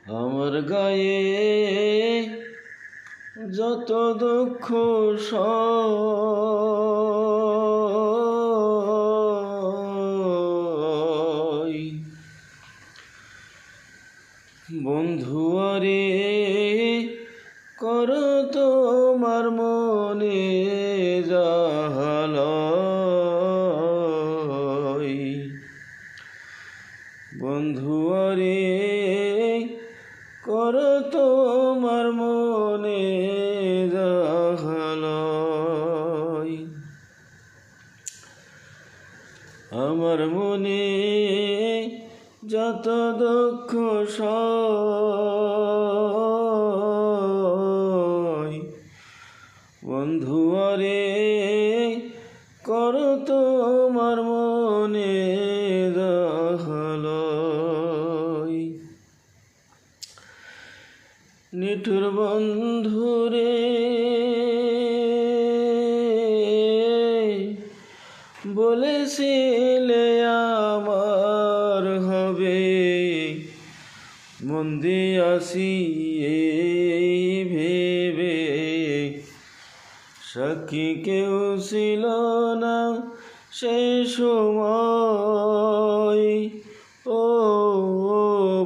আমার গায়ে যত দুঃখ সয়, বন্ধু আরে কর তোমার মনে জাহালয়। বন্ধু আরে কর তোমার মনে জাহালয়। আমার মনে যত দুঃখ সয়, বন্ধু আরে কর তোমার মনে জাহালয়। নিঠুর বন্ধুরে বলেছিলে আমার হবে, মন দিয়াছি এই ভেবে সাক্ষী কেউ ছিল না সেই সময়। ও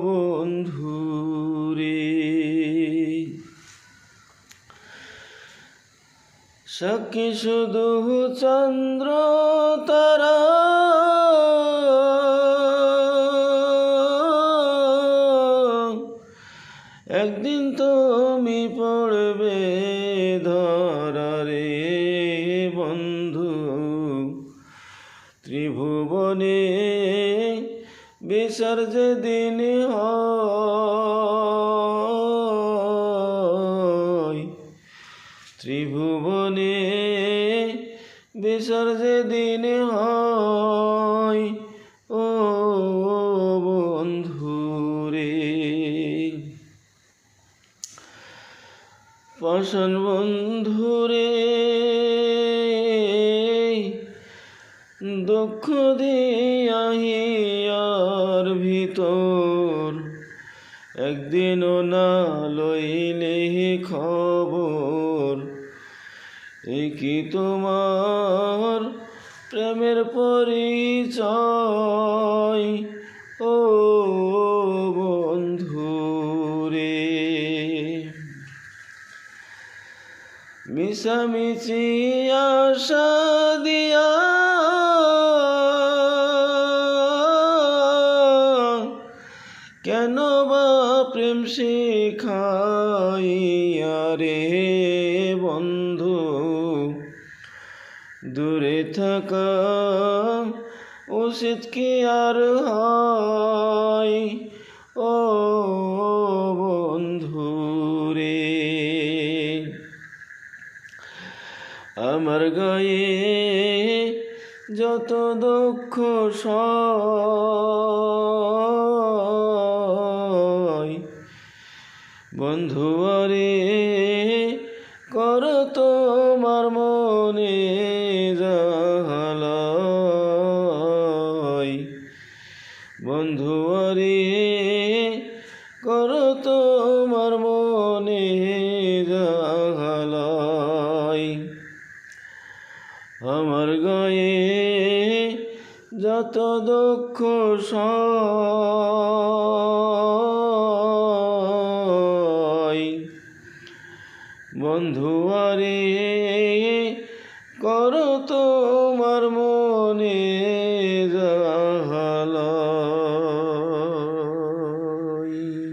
বন্ধু রে, সাক্ষী শুধু চন্দ্র তারা, একদিন তুমি পড়বে ধরারে বন্ধু। ত্রিভুবনে বিচার যেদিন হয়, ত্রিভুবনে বিচার যেদিন হয়, ও বন্ধু রে। পাষাণ বন্ধুরে দুঃখ দিয়াহিয়ার ভিতর, একদিনও না লইলে খবর। এই কি তোমার প্রেমের পরিচয়, ও বন্ধু রে। মিছামিছি আশা দিয়া কেন বা প্রেম শিখাইয়া রে বন্ধু। দূরে থাকা উচিত কি আর হয়, ও বন্ধু রে। আমার গায়ে যত দুঃখ সয়, বন্ধু আরে কর তোমার মনে জাহালয়। বন্ধু আরে কর তোমার মনে জাহালয়। আমার গায়ে যত দুঃখ সয়, বন্ধু আরে কর তোমার মনে